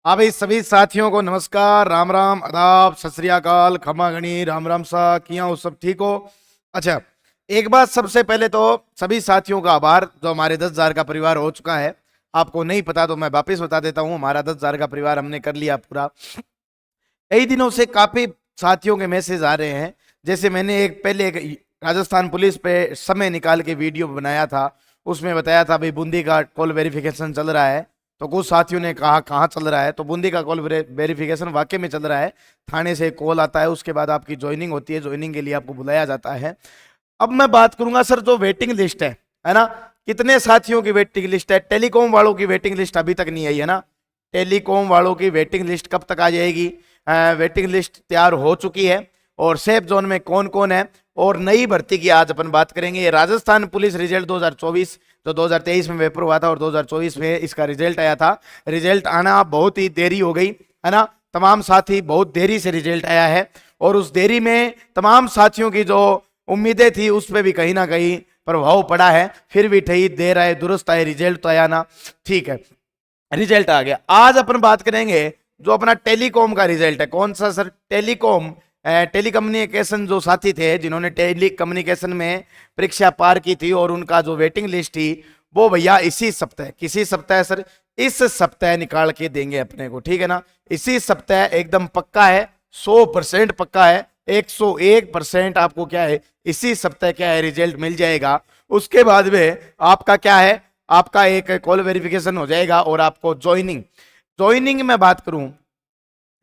हाँ भाई, सभी साथियों को नमस्कार, राम राम, आदाब, सत श्री अकाल, खमा गणी, राम राम सा, किया हो सब ठीक हो। अच्छा, एक बात सबसे पहले तो सभी साथियों का आभार जो हमारे 10,000 का परिवार हो चुका है। आपको नहीं पता तो मैं वापस बता देता हूँ, हमारा 10,000 का परिवार हमने कर लिया पूरा। कई दिनों से काफी साथियों के मैसेज आ रहे हैं। जैसे मैंने एक राजस्थान पुलिस पे समय निकाल के वीडियो बनाया था, उसमें बताया था भाई बूंदी का कॉल वेरिफिकेशन चल रहा है। तो कुछ साथियों ने कहा कहाँ चल रहा है, तो बूंदी का कॉल वेरिफिकेशन वाकई में चल रहा है। थाने से कॉल आता है, उसके बाद आपकी ज्वाइनिंग होती है, ज्वाइनिंग के लिए आपको बुलाया जाता है। अब मैं बात करूंगा सर, जो वेटिंग लिस्ट है ना, कितने साथियों की वेटिंग लिस्ट है। टेलीकॉम वालों की वेटिंग लिस्ट अभी तक नहीं आई है ना। टेलीकॉम वालों की वेटिंग लिस्ट कब तक आ जाएगी। वेटिंग लिस्ट तैयार हो चुकी है, और सेफ जोन में कौन कौन है। और नई भर्ती की आज अपन बात करेंगे। ये राजस्थान पुलिस रिजल्ट 2024 जो 2023 में पेपर हुआ था और 2024 में इसका रिजल्ट आया था। रिजल्ट आना बहुत ही देरी हो गई है ना, तमाम साथी बहुत देरी से रिजल्ट आया है। और उस देरी में तमाम साथियों की जो उम्मीदें थी उस पर भी कहीं ना कहीं प्रभाव पड़ा है। फिर भी ठीक देर आए दुरुस्त आए, रिजल्ट तो आया ना। ठीक है, रिजल्ट आ गया। आज अपन बात करेंगे जो अपना टेलीकॉम का रिजल्ट है। कौन सा सर? टेलीकॉम। टेलीकम्युनिकेशन जो साथी थे जिन्होंने टेलीकम्युनिकेशन में परीक्षा पार की थी और उनका जो वेटिंग लिस्ट थी वो भैया इसी सप्ताह, किसी सप्ताह सर, इस सप्ताह निकाल के देंगे अपने को, ठीक है ना। इसी सप्ताह एकदम पक्का है, 100% पक्का है, 101% आपको क्या है इसी सप्ताह क्या है रिजल्ट मिल जाएगा। उसके बाद में आपका क्या है, आपका एक कॉल वेरिफिकेशन हो जाएगा और आपको ज्वाइनिंग में बात करूं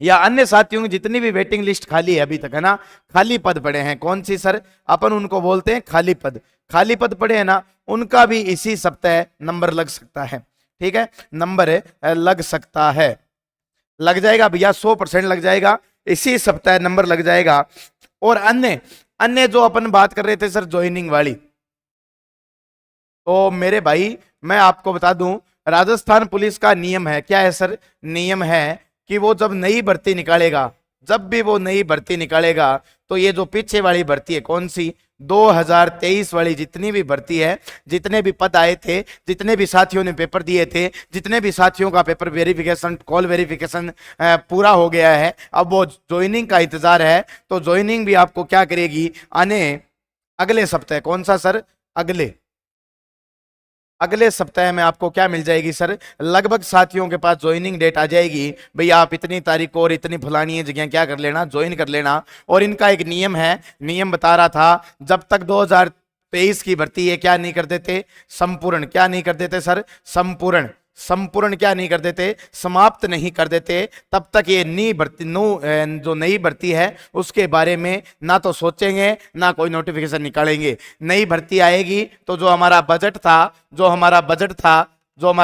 या अन्य साथियों की जितनी भी वेटिंग लिस्ट खाली है अभी तक है ना, खाली पद पड़े हैं। कौन सी सर? अपन उनको बोलते हैं खाली पद। खाली पद पड़े हैं ना, उनका भी इसी सप्ताह नंबर लग सकता है। ठीक है, नंबर लग सकता है, लग जाएगा भैया, 100% लग जाएगा, इसी सप्ताह नंबर लग जाएगा। और अन्य अन्य जो अपन बात कर रहे थे सर ज्वाइनिंग वाली, तो मेरे भाई मैं आपको बता दूं, राजस्थान पुलिस का नियम है, क्या है सर? नियम है कि वो जब नई भर्ती निकालेगा, जब भी वो नई भर्ती निकालेगा, तो ये जो पीछे वाली भर्ती है कौन सी, 2023 वाली जितनी भी भर्ती है, जितने भी पद आए थे, जितने भी साथियों ने पेपर दिए थे, जितने भी साथियों का पेपर वेरिफिकेशन कॉल वेरिफिकेशन पूरा हो गया है, अब वो ज्वाइनिंग का इंतजार है। तो ज्वाइनिंग भी आपको क्या करेगी आने अगले सप्ताह। कौन सा सर? अगले सप्ताह में आपको क्या मिल जाएगी सर? लगभग साथियों के पास ज्वाइनिंग डेट आ जाएगी, भैया आप इतनी तारीख को और इतनी फलानी जगह क्या कर लेना, ज्वाइन कर लेना। और इनका एक नियम है, नियम बता रहा था, जब तक 2023 की भर्ती है क्या नहीं कर देते, संपूर्ण क्या नहीं कर देते सर, संपूर्ण संपूर्ण क्या नहीं कर देते, समाप्त नहीं कर देते, तब तक ये नई भर्ती जो नई भर्ती है उसके बारे में ना तो सोचेंगे ना कोई नोटिफिकेशन निकालेंगे। नई भर्ती आएगी तो जो हमारा बजट था, जो हमारा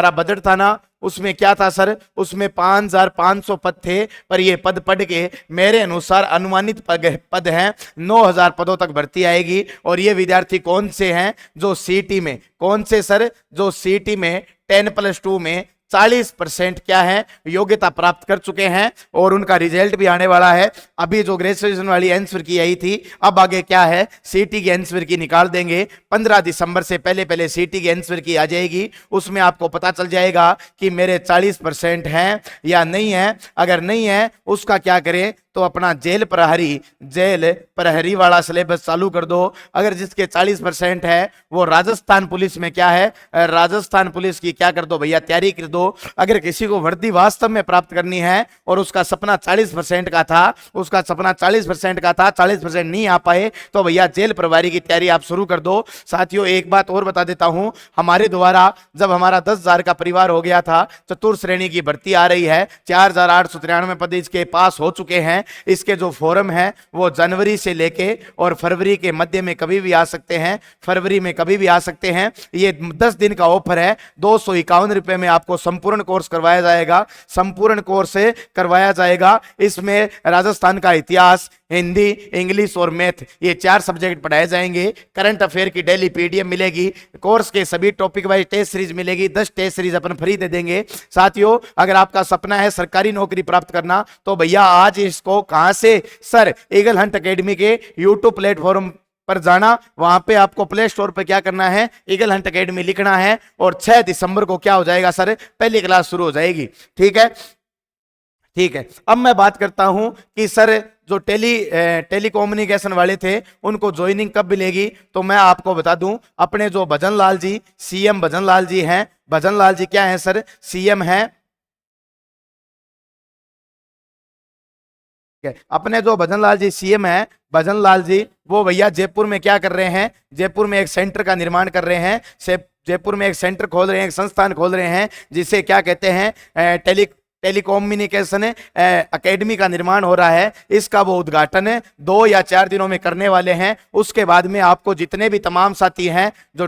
बजट था ना, उसमें क्या था सर? उसमें 5,500 पद थे, पर ये पद पढ़ के मेरे अनुसार अनुमानित पद हैं, 9,000 पदों तक भर्ती आएगी। और ये विद्यार्थी कौन से हैं? जो सीटी में, कौन से सर? जो सीटी में 10+2 में 40% क्या है योग्यता प्राप्त कर चुके हैं, और उनका रिजल्ट भी आने वाला है। अभी जो ग्रेजुएशन वाली आंसर की आई थी, अब आगे क्या है, सीटी की आंसर की निकाल देंगे। 15 दिसंबर से पहले पहले सीटी की आंसर की आ जाएगी, उसमें आपको पता चल जाएगा कि मेरे 40% हैं या नहीं है। अगर नहीं है उसका क्या करें, तो अपना जेल प्रहरी वाला सिलेबस चालू कर दो। अगर जिसके 40% है वो राजस्थान पुलिस में क्या है, राजस्थान पुलिस की क्या कर दो भैया, तैयारी कर दो। अगर किसी को वर्दी वास्तव में प्राप्त करनी है और उसका सपना 40% का था, 40% नहीं आ पाए, तो भैया जेल प्रभारी की तैयारी आप शुरू कर दो। साथियों एक बात और बता देता हूं, हमारे द्वारा जब हमारा 10,000 का परिवार हो गया था, चतुर्थ श्रेणी की भर्ती आ रही है, 4,893 पद इसके पास हो चुके हैं। इसके जो फॉर्म है वो जनवरी से लेके और फरवरी के मध्य में कभी भी आ सकते हैं, फरवरी में कभी भी आ सकते हैं। ये 10 दिन का ऑफर है, 251 रुपए में आपको संपूर्ण कोर्स करवाया जाएगा, संपूर्ण कोर्स करवाया जाएगा। इसमें राजस्थान का इतिहास, हिंदी, इंग्लिश और मैथ, ये 4 सब्जेक्ट पढ़ाए जाएंगे। करंट अफेयर की डेली पीडीएफ मिलेगी, कोर्स के सभी टॉपिक वाइज टेस्ट सीरीज मिलेगी, 10 टेस्ट सीरीज अपन फ्री दे देंगे। साथियों अगर आपका सपना है सरकारी नौकरी प्राप्त करना, तो भैया आज इसको कहां से सर, ईगल हंट एकेडमी के यूट्यूब प्लेटफॉर्म पर जाना, वहां पे आपको प्ले स्टोर पे क्या करना है, ईगल हंट एकेडमी लिखना है, और 6 दिसंबर को क्या हो जाएगा सर, पहली क्लास शुरू हो जाएगी। ठीक है, ठीक है, अब मैं बात करता हूं कि सर जो टेलीकम्युनिकेशन वाले थे उनको ज्वाइनिंग कब मिलेगी। तो मैं आपको बता दूं, अपने जो भजन लाल जी, सीएम भजन लाल जी हैं, भजन लाल जी क्या है सर, सीएम हैं। अपने जो भजन लाल जी सीएम है, भजन लाल जी, वो भैया जयपुर में क्या कर रहे हैं, जयपुर में एक सेंटर का निर्माण कर रहे हैं। जयपुर में एक सेंटर खोल रहे हैं, एक संस्थान खोल रहे हैं जिसे क्या कहते हैं, टेलीकम्युनिकेशन एकेडमी का निर्माण हो रहा है। इसका वो उद्घाटन 2 या 4 दिनों में करने वाले हैं। उसके बाद में आपको जितने भी तमाम साथी हैं जो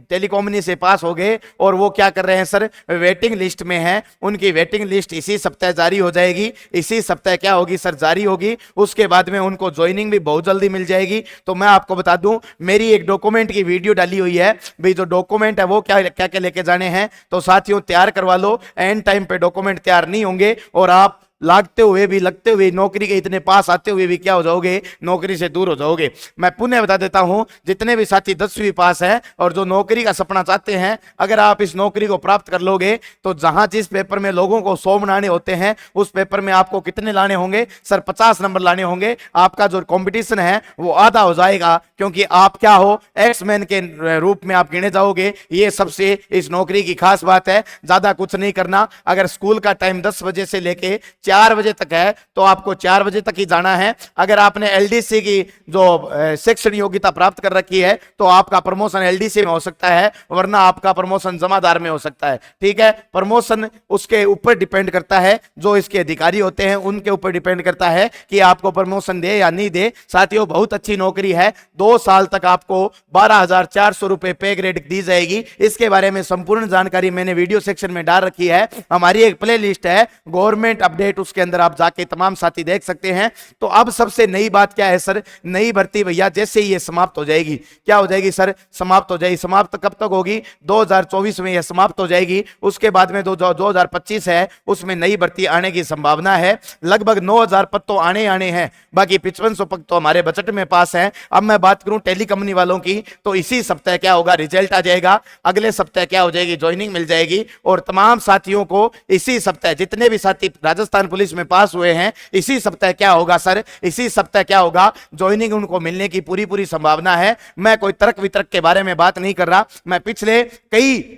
टेलीकॉमनी से पास हो गए और वो क्या कर रहे हैं सर, वेटिंग लिस्ट में हैं, उनकी वेटिंग लिस्ट इसी सप्ताह जारी हो जाएगी। इसी सप्ताह क्या होगी सर, जारी होगी। उसके बाद में उनको ज्वाइनिंग भी बहुत जल्दी मिल जाएगी। तो मैं आपको बता दूं, मेरी एक डॉक्यूमेंट की वीडियो डाली हुई है भाई, जो डॉक्यूमेंट है वो क्या क्या क्या लेके जाने हैं। तो साथियों तैयार करवा लो, एंड टाइम पे डॉक्यूमेंट तैयार नहीं होंगे और आप लागते हुए भी, लगते हुए, नौकरी के इतने पास आते हुए भी क्या हो जाओगे, नौकरी से दूर हो जाओगे। मैं पुनः बता देता हूं, जितने भी साथी 10वीं पास है और जो नौकरी का सपना चाहते हैं, अगर आप इस नौकरी को प्राप्त कर लोगे तो जहां जिस पेपर में लोगों को 100 बनाने होते हैं, उस पेपर में आपको कितने लाने होंगे सर, 50 नंबर लाने होंगे। आपका जो कंपटीशन है वो आधा हो जाएगा, क्योंकि आप क्या हो, एक्समैन के रूप में आप गिने जाओगे। ये सबसे इस नौकरी की खास बात है। ज्यादा कुछ नहीं करना। अगर स्कूल का टाइम 10 बजे से लेके 4 बजे तक है तो आपको 4 बजे तक ही जाना है। अगर आपने एलडीसी की जो शिक्षण योग्यता प्राप्त कर रखी है तो आपका प्रमोशन एलडीसी में हो सकता है, वरना आपका प्रमोशन जमादार में हो सकता है। ठीक है, प्रमोशन उसके ऊपर डिपेंड करता है, जो इसके अधिकारी होते हैं उनके ऊपर डिपेंड करता है कि आपको प्रमोशन दे या नहीं दे। साथियों बहुत अच्छी नौकरी है, 2 साल तक आपको 12,400 रुपए पे ग्रेड दी जाएगी। इसके बारे में संपूर्ण जानकारी मैंने वीडियो सेक्शन में डाल रखी है। हमारी एक प्ले लिस्ट है गवर्नमेंट अपडेट, उसके अंदर आप जाके तमाम साथी देख सकते हैं। तो अब सबसे नई बात क्या है सर, नई भर्ती भैया जैसे ही ये समाप्त हो जाएगी, क्या हो जाएगी सर, समाप्त हो जाएगी। समाप्त कब तक होगी, 2024 में ये समाप्त हो जाएगी। उसके बाद में 2025 है, उसमें नई भर्ती आने की संभावना है। लगभग 9,000 पद तो आने हैं, बाकी 5500 पद तो हमारे बजट में पास है। अब मैं बात करूं टेली कंपनी वालों की, तो इसी सप्ताह क्या होगा, रिजल्ट आ जाएगा। अगले सप्ताह क्या हो जाएगी, ज्वाइनिंग मिल जाएगी। और तमाम साथियों को इसी सप्ताह, जितने भी साथी राजस्थान पुलिस में पास हुए हैं, इसी सप्ताह क्या होगा सर, इसी सप्ताह क्या होगा, ज्वाइनिंग उनको मिलने की पूरी संभावना है। मैं कोई तर्क वितर्क के बारे में बात नहीं कर रहा, मैं पिछले कई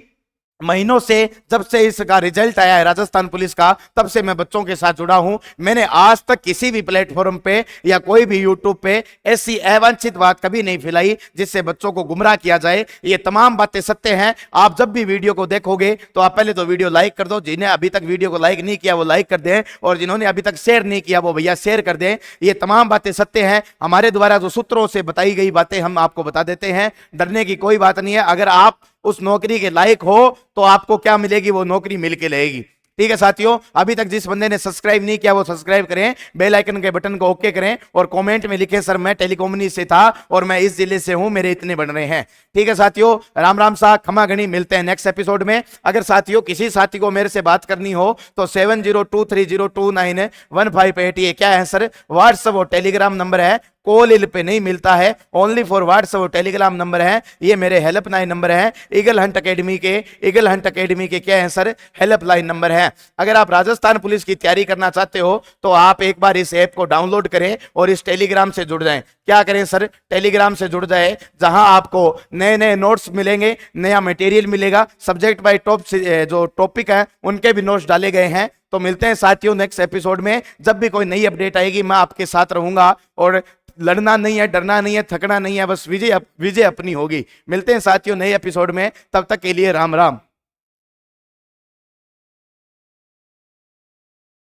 महीनों से, जब से इसका रिजल्ट आया है राजस्थान पुलिस का, तब से मैं बच्चों के साथ जुड़ा हूं। मैंने आज तक किसी भी प्लेटफॉर्म पे या कोई भी यूट्यूब पे ऐसी अवांछित बात कभी नहीं फैलाई जिससे बच्चों को गुमराह किया जाए। ये तमाम बातें सत्य हैं। आप जब भी वीडियो को देखोगे तो आप पहले तो वीडियो लाइक कर दो, जिन्हें अभी तक वीडियो को लाइक नहीं किया वो लाइक कर दें, और जिन्होंने अभी तक शेयर नहीं किया वो भैया शेयर कर दें। ये तमाम बातें सत्य हैं। हमारे द्वारा जो सूत्रों से बताई गई बातें हम आपको बता देते हैं, डरने की कोई बात नहीं है। अगर आप उस नौकरी के लायक हो तो आपको क्या मिलेगी, वो नौकरी मिल के रहेगी। ठीक है साथियों, अभी तक जिस बंदे ने सब्सक्राइब नहीं किया वो सब्सक्राइब करें, बेल आइकन के बटन को ओके करें और कमेंट में लिखें सर मैं टेलीकॉमनी से था और मैं इस जिले से हूं, मेरे इतने बन रहे हैं। ठीक है साथियों, राम राम सा, खमा गणी, मिलते हैं नेक्स्ट एपिसोड में। अगर साथियों किसी साथी को मेरे से बात करनी हो तो 7023029158 ये क्या है सर, व्हाट्सएप और टेलीग्राम नंबर है। कॉल इन पे नहीं मिलता है, ओनली फॉर व्हाट्सएप और टेलीग्राम नंबर है। ये मेरे हेल्पलाइन नंबर है, ईगल हंट अकेडमी के क्या है सर, हेल्पलाइन नंबर है। अगर आप राजस्थान पुलिस की तैयारी करना चाहते हो तो आप एक बार इस ऐप को डाउनलोड करें और इस टेलीग्राम से जुड़ जाएं। क्या करें सर, टेलीग्राम से जुड़ जाए, जहां आपको नए नए नोट्स मिलेंगे, नया मटेरियल मिलेगा। सब्जेक्ट बाय जो टॉपिक है उनके भी नोट्स डाले गए हैं। तो मिलते हैं साथियों नेक्स्ट एपिसोड में। जब भी कोई नई अपडेट आएगी मैं आपके साथ रहूंगा, और लड़ना नहीं है, डरना नहीं है, थकना नहीं है, बस विजय अपनी होगी। मिलते हैं साथियों नए एपिसोड में, तब तक के लिए राम राम।